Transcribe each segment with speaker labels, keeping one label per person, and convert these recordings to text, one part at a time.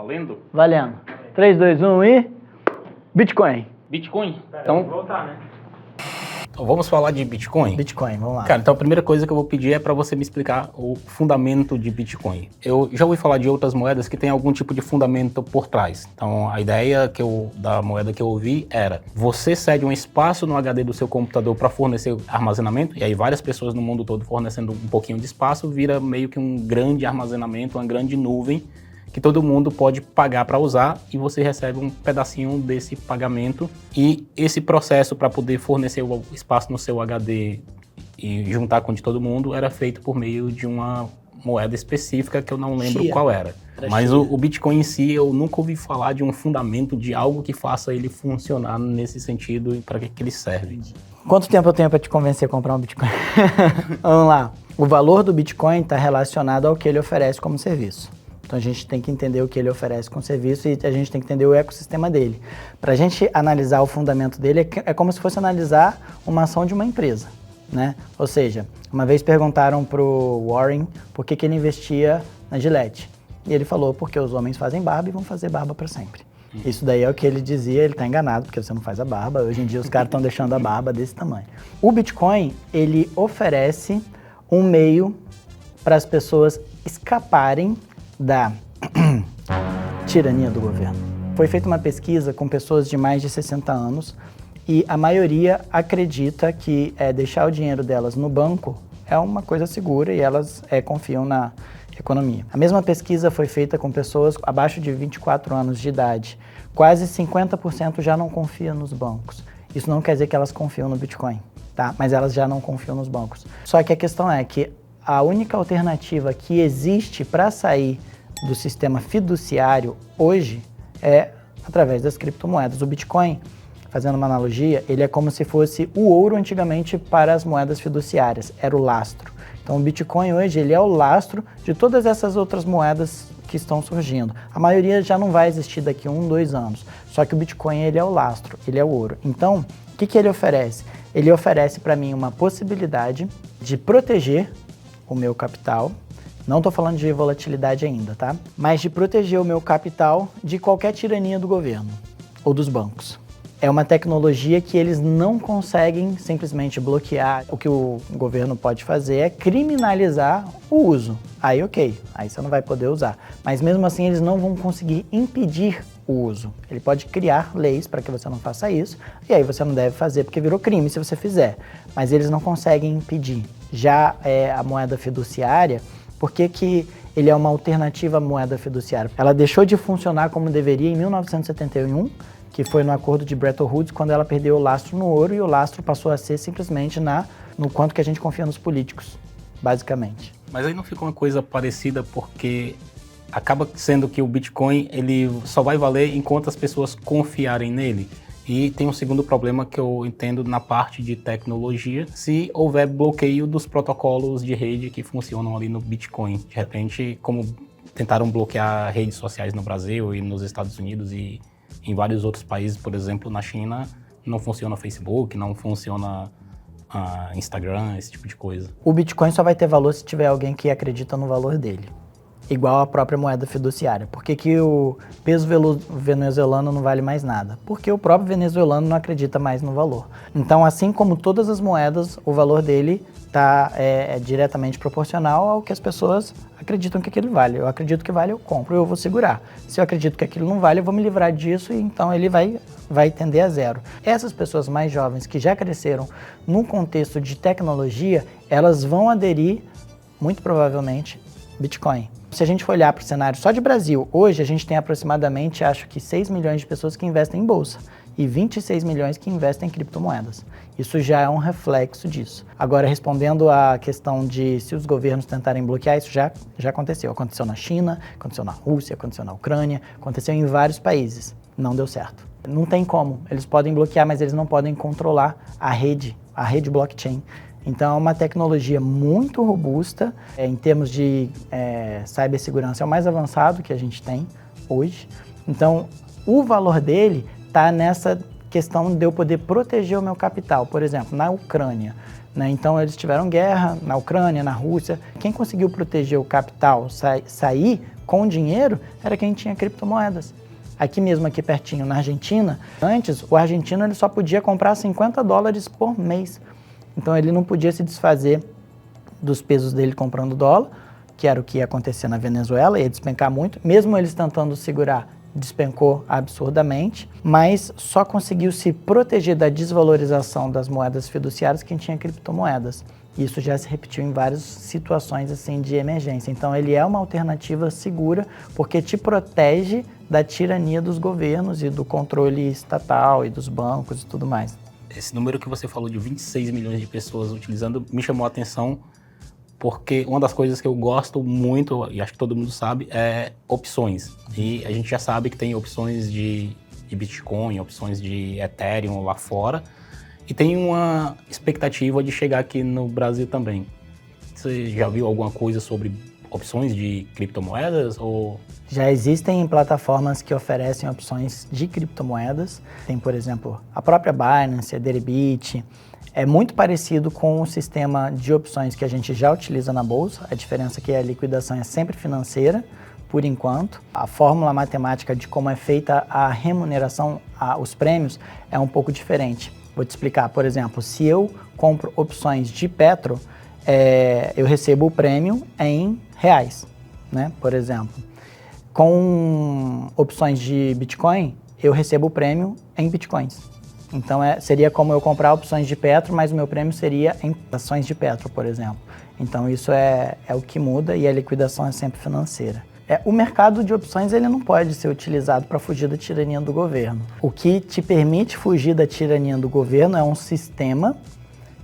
Speaker 1: Valendo?
Speaker 2: Valendo. 3, 2, 1 e... Bitcoin.
Speaker 1: Bitcoin?
Speaker 3: Então, vou voltar, né?
Speaker 1: Então vamos falar de Bitcoin?
Speaker 2: Bitcoin, vamos lá.
Speaker 1: Cara, então a primeira coisa que eu vou pedir é para você me explicar o fundamento de Bitcoin. Eu já ouvi falar de outras moedas que tem algum tipo de fundamento por trás. Então a ideia da moeda que eu ouvi era: você cede um espaço no HD do seu computador para fornecer armazenamento, e aí várias pessoas no mundo todo fornecendo um pouquinho de espaço, vira meio que um grande armazenamento, uma grande nuvem que todo mundo pode pagar para usar, e você recebe um pedacinho desse pagamento. E esse processo para poder fornecer o espaço no seu HD e juntar com o de todo mundo era feito por meio de uma moeda específica que eu não lembro
Speaker 2: Chia.
Speaker 1: qual era. Mas
Speaker 2: Chia.
Speaker 1: o Bitcoin em si, eu nunca ouvi falar de um fundamento de algo que faça ele funcionar nesse sentido e para que ele serve.
Speaker 2: Quanto tempo eu tenho para te convencer a comprar um Bitcoin? Vamos lá. O valor do Bitcoin está relacionado ao que ele oferece como serviço. Então a gente tem que entender o que ele oferece como serviço e a gente tem que entender o ecossistema dele. Para a gente analisar o fundamento dele, é como se fosse analisar uma ação de uma empresa, né? Ou seja, uma vez perguntaram para o Warren por que ele investia na Gillette. E ele falou: porque os homens fazem barba e vão fazer barba para sempre. Isso daí é o que ele dizia. Ele está enganado, porque você não faz a barba. Hoje em dia os caras estão deixando a barba desse tamanho. O Bitcoin, ele oferece um meio para as pessoas escaparem da tirania do governo. Foi feita uma pesquisa com pessoas de mais de 60 anos e a maioria acredita que deixar o dinheiro delas no banco é uma coisa segura e elas confiam na economia. A mesma pesquisa foi feita com pessoas abaixo de 24 anos de idade. Quase 50% já não confiam nos bancos. Isso não quer dizer que elas confiam no Bitcoin, tá? Mas elas já não confiam nos bancos. Só que a questão é que a única alternativa que existe para sair do sistema fiduciário hoje é através das criptomoedas. O Bitcoin, fazendo uma analogia, ele é como se fosse o ouro antigamente para as moedas fiduciárias, era o lastro. Então o Bitcoin hoje ele é o lastro de todas essas outras moedas que estão surgindo. A maioria já não vai existir daqui a 1, 2 anos, só que o Bitcoin ele é o lastro, ele é o ouro. Então, o que ele oferece? Ele oferece para mim uma possibilidade de proteger o meu capital, não estou falando de volatilidade ainda, tá? Mas de proteger o meu capital de qualquer tirania do governo ou dos bancos. É uma tecnologia que eles não conseguem simplesmente bloquear. O que o governo pode fazer é criminalizar o uso. Aí ok, aí você não vai poder usar. Mas mesmo assim eles não vão conseguir impedir o uso. Ele pode criar leis para que você não faça isso, e aí você não deve fazer porque virou crime se você fizer. Mas eles não conseguem impedir. Já a moeda fiduciária, por que ele é uma alternativa à moeda fiduciária? Ela deixou de funcionar como deveria em 1971, que foi no acordo de Bretton Woods, quando ela perdeu o lastro no ouro, e o lastro passou a ser simplesmente no quanto que a gente confia nos políticos, basicamente.
Speaker 1: Mas aí não fica uma coisa parecida, porque acaba sendo que o Bitcoin ele só vai valer enquanto as pessoas confiarem nele. E tem um segundo problema que eu entendo na parte de tecnologia: se houver bloqueio dos protocolos de rede que funcionam ali no Bitcoin. De repente, como tentaram bloquear redes sociais no Brasil e nos Estados Unidos e em vários outros países, por exemplo, na China, não funciona o Facebook, não funciona Instagram, esse tipo de coisa.
Speaker 2: O Bitcoin só vai ter valor se tiver alguém que acredita no valor dele. Igual a própria moeda fiduciária. Por que o peso venezuelano não vale mais nada? Porque o próprio venezuelano não acredita mais no valor. Então, assim como todas as moedas, o valor dele está diretamente proporcional ao que as pessoas acreditam que aquilo vale. Eu acredito que vale, eu compro, eu vou segurar. Se eu acredito que aquilo não vale, eu vou me livrar disso, e então ele vai tender a zero. Essas pessoas mais jovens que já cresceram num contexto de tecnologia, elas vão aderir, muito provavelmente, Bitcoin. Se a gente for olhar para o cenário só de Brasil, hoje a gente tem aproximadamente, acho que 6 milhões de pessoas que investem em bolsa e 26 milhões que investem em criptomoedas. Isso já é um reflexo disso. Agora, respondendo à questão de se os governos tentarem bloquear, isso já aconteceu. Aconteceu na China, aconteceu na Rússia, aconteceu na Ucrânia, aconteceu em vários países. Não deu certo. Não tem como. Eles podem bloquear, mas eles não podem controlar a rede blockchain. Então, é uma tecnologia muito robusta, em termos de cibersegurança, é o mais avançado que a gente tem hoje. Então, o valor dele está nessa questão de eu poder proteger o meu capital. Por exemplo, na Ucrânia, né? Então, eles tiveram guerra na Ucrânia, na Rússia. Quem conseguiu proteger o capital, sair com dinheiro era quem tinha criptomoedas. Aqui mesmo, aqui pertinho, na Argentina, antes o argentino ele só podia comprar $50 por mês. Então ele não podia se desfazer dos pesos dele comprando dólar, que era o que ia acontecer na Venezuela, ia despencar muito. Mesmo eles tentando segurar, despencou absurdamente, mas só conseguiu se proteger da desvalorização das moedas fiduciárias quem tinha criptomoedas. Isso já se repetiu em várias situações assim, de emergência. Então ele é uma alternativa segura porque te protege da tirania dos governos e do controle estatal e dos bancos e tudo mais.
Speaker 1: Esse número que você falou de 26 milhões de pessoas utilizando me chamou a atenção porque uma das coisas que eu gosto muito, e acho que todo mundo sabe, é opções. E a gente já sabe que tem opções de Bitcoin, opções de Ethereum lá fora, e tem uma expectativa de chegar aqui no Brasil também. Você já viu alguma coisa sobre opções de criptomoedas? Ou...
Speaker 2: Já existem plataformas que oferecem opções de criptomoedas. Tem, por exemplo, a própria Binance, a Deribit. É muito parecido com o sistema de opções que a gente já utiliza na bolsa. A diferença é que a liquidação é sempre financeira, por enquanto. A fórmula matemática de como é feita a remuneração, os prêmios, é um pouco diferente. Vou te explicar, por exemplo, se eu compro opções de Petro, eu recebo o prêmio em reais, né? Por exemplo. Com opções de Bitcoin, eu recebo o prêmio em Bitcoins. Então seria como eu comprar opções de Petro, mas o meu prêmio seria em ações de Petro, por exemplo. Então isso é o que muda e a liquidação é sempre financeira. O mercado de opções ele não pode ser utilizado para fugir da tirania do governo. O que te permite fugir da tirania do governo é um sistema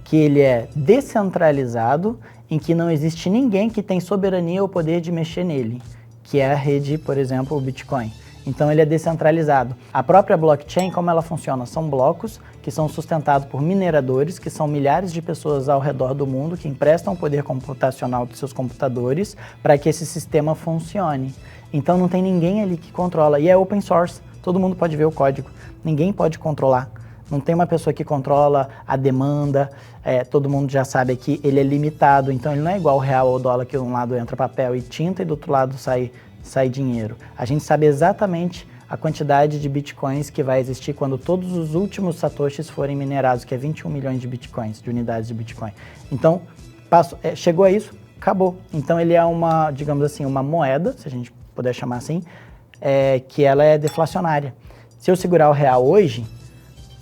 Speaker 2: que ele é descentralizado, em que não existe ninguém que tem soberania ou poder de mexer nele, que é a rede, por exemplo, o Bitcoin. Então ele é descentralizado. A própria blockchain, como ela funciona? São blocos que são sustentados por mineradores, que são milhares de pessoas ao redor do mundo que emprestam o poder computacional dos seus computadores para que esse sistema funcione. Então não tem ninguém ali que controla. E é open source, todo mundo pode ver o código. Ninguém pode controlar. Não tem uma pessoa que controla a demanda, todo mundo já sabe que ele é limitado, então ele não é igual o real ou o dólar, que de um lado entra papel e tinta e do outro lado sai dinheiro. A gente sabe exatamente a quantidade de bitcoins que vai existir quando todos os últimos satoshis forem minerados, que é 21 milhões de bitcoins, de unidades de bitcoin. Então, chegou a isso, acabou. Então ele é uma, digamos assim, uma moeda, se a gente puder chamar assim, que ela é deflacionária. Se eu segurar o real hoje,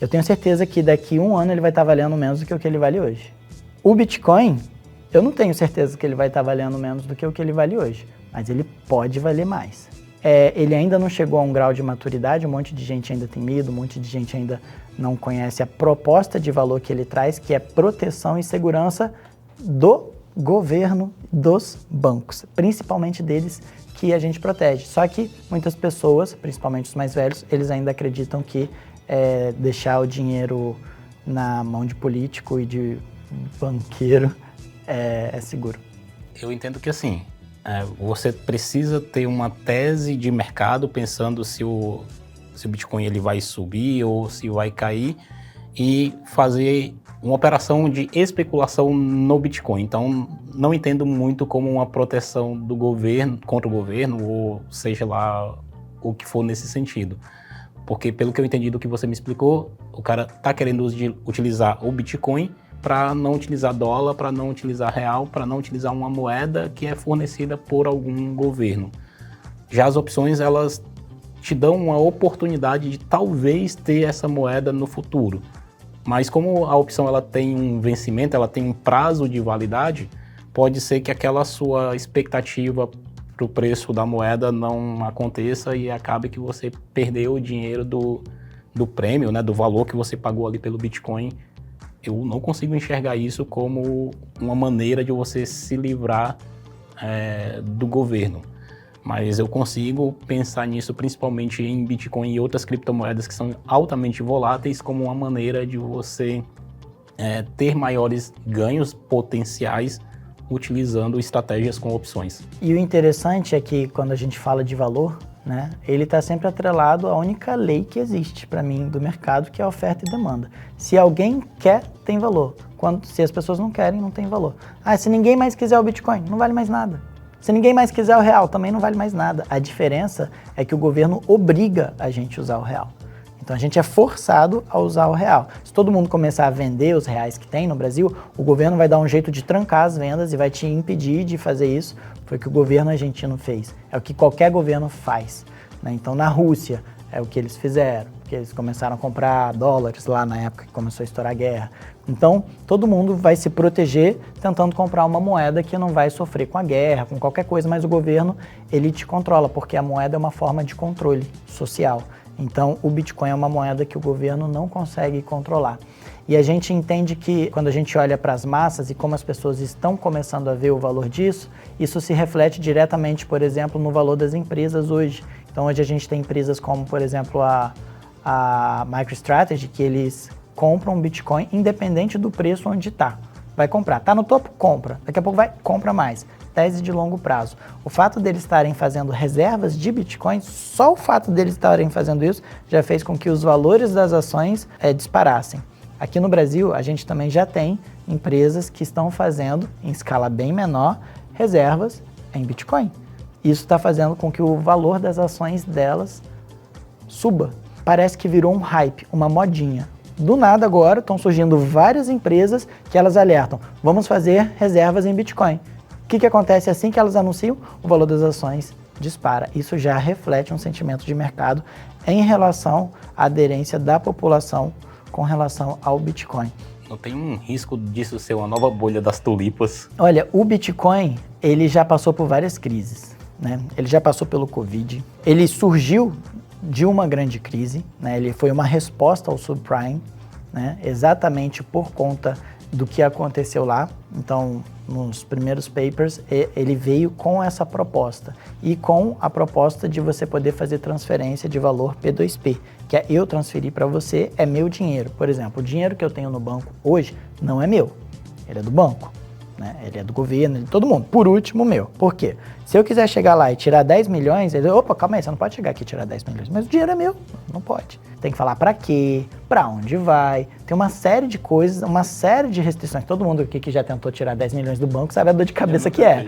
Speaker 2: eu tenho certeza que daqui a um ano ele vai estar valendo menos do que o que ele vale hoje. O Bitcoin, eu não tenho certeza que ele vai estar valendo menos do que o que ele vale hoje, mas ele pode valer mais. Ele ainda não chegou a um grau de maturidade, um monte de gente ainda tem medo, um monte de gente ainda não conhece a proposta de valor que ele traz, que é proteção e segurança do governo, dos bancos, principalmente deles que a gente protege. Só que muitas pessoas, principalmente os mais velhos, eles ainda acreditam que deixar o dinheiro na mão de político e de banqueiro é seguro.
Speaker 1: Eu entendo que assim, você precisa ter uma tese de mercado pensando se o Bitcoin ele vai subir ou se vai cair e fazer uma operação de especulação no Bitcoin. Então, não entendo muito como uma proteção do governo, contra o governo, ou seja lá o que for nesse sentido. Porque, pelo que eu entendi do que você me explicou, o cara está querendo utilizar o Bitcoin para não utilizar dólar, para não utilizar real, para não utilizar uma moeda que é fornecida por algum governo. Já as opções, elas te dão uma oportunidade de talvez ter essa moeda no futuro. Mas como a opção ela tem um vencimento, ela tem um prazo de validade, pode ser que aquela sua expectativa para o preço da moeda não aconteça e acabe que você perdeu o dinheiro do prêmio, né, do valor que você pagou ali pelo Bitcoin. Eu não consigo enxergar isso como uma maneira de você se livrar do governo. Mas eu consigo pensar nisso principalmente em Bitcoin e outras criptomoedas que são altamente voláteis como uma maneira de você ter maiores ganhos potenciais utilizando estratégias com opções.
Speaker 2: E o interessante é que quando a gente fala de valor, né, ele está sempre atrelado à única lei que existe para mim do mercado, que é a oferta e demanda. Se alguém quer, tem valor. Se as pessoas não querem, não tem valor. Se ninguém mais quiser o Bitcoin, não vale mais nada. Se ninguém mais quiser o real, também não vale mais nada. A diferença é que o governo obriga a gente a usar o real. Então a gente é forçado a usar o real. Se todo mundo começar a vender os reais que tem no Brasil, o governo vai dar um jeito de trancar as vendas e vai te impedir de fazer isso. Foi o que o governo argentino fez. É o que qualquer governo faz, né? Então na Rússia é o que eles fizeram, porque eles começaram a comprar dólares lá na época que começou a estourar a guerra. Então todo mundo vai se proteger tentando comprar uma moeda que não vai sofrer com a guerra, com qualquer coisa, mas o governo ele te controla, porque a moeda é uma forma de controle social. Então, o Bitcoin é uma moeda que o governo não consegue controlar. E a gente entende que, quando a gente olha para as massas e como as pessoas estão começando a ver o valor disso, isso se reflete diretamente, por exemplo, no valor das empresas hoje. Então, hoje a gente tem empresas como, por exemplo, a MicroStrategy, que eles compram Bitcoin independente do preço onde está. Vai comprar. Está no topo? Compra. Daqui a pouco vai, compra mais. Tese de longo prazo. O fato deles estarem fazendo reservas de Bitcoin, só o fato deles estarem fazendo isso já fez com que os valores das ações disparassem. Aqui no Brasil, a gente também já tem empresas que estão fazendo, em escala bem menor, reservas em Bitcoin. Isso está fazendo com que o valor das ações delas suba. Parece que virou um hype, uma modinha. Do nada agora estão surgindo várias empresas que elas alertam, vamos fazer reservas em Bitcoin. O que acontece assim que elas anunciam? O valor das ações dispara. Isso já reflete um sentimento de mercado em relação à aderência da população com relação ao Bitcoin.
Speaker 1: Não tem um risco disso ser uma nova bolha das tulipas?
Speaker 2: Olha, o Bitcoin, ele já passou por várias crises, né? Ele já passou pelo Covid, ele surgiu de uma grande crise, né? Ele foi uma resposta ao subprime, né? Exatamente por conta do que aconteceu lá. Então, nos primeiros papers, ele veio com essa proposta e com a proposta de você poder fazer transferência de valor P2P, que é eu transferir para você, é meu dinheiro. Por exemplo, o dinheiro que eu tenho no banco hoje não é meu, ele é do banco, né? Ele é do governo, ele é de todo mundo. Por último, meu. Por quê? Se eu quiser chegar lá e tirar 10 milhões, ele, opa, calma aí, você não pode chegar aqui e tirar 10 milhões, mas o dinheiro é meu, não pode. Tem que falar para quê, para onde vai, tem uma série de coisas, uma série de restrições. Todo mundo aqui que já tentou tirar 10 milhões do banco sabe a dor de cabeça que é.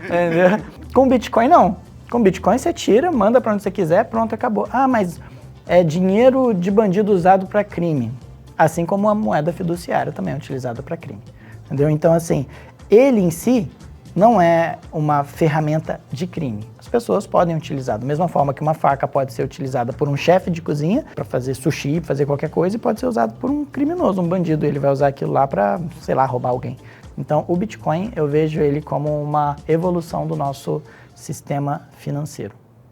Speaker 2: Entendeu? Com Bitcoin não. Com Bitcoin você tira, manda para onde você quiser, pronto, acabou. Ah, mas é dinheiro de bandido usado para crime. Assim como a moeda fiduciária também é utilizada para crime. Entendeu? Então, assim, ele em si não é uma ferramenta de crime. As pessoas podem utilizar da mesma forma que uma faca pode ser utilizada por um chefe de cozinha para fazer sushi, fazer qualquer coisa, e pode ser usado por um criminoso, um bandido. Ele vai usar aquilo lá para, sei lá, roubar alguém. Então, o Bitcoin, eu vejo ele como uma evolução do nosso sistema financeiro.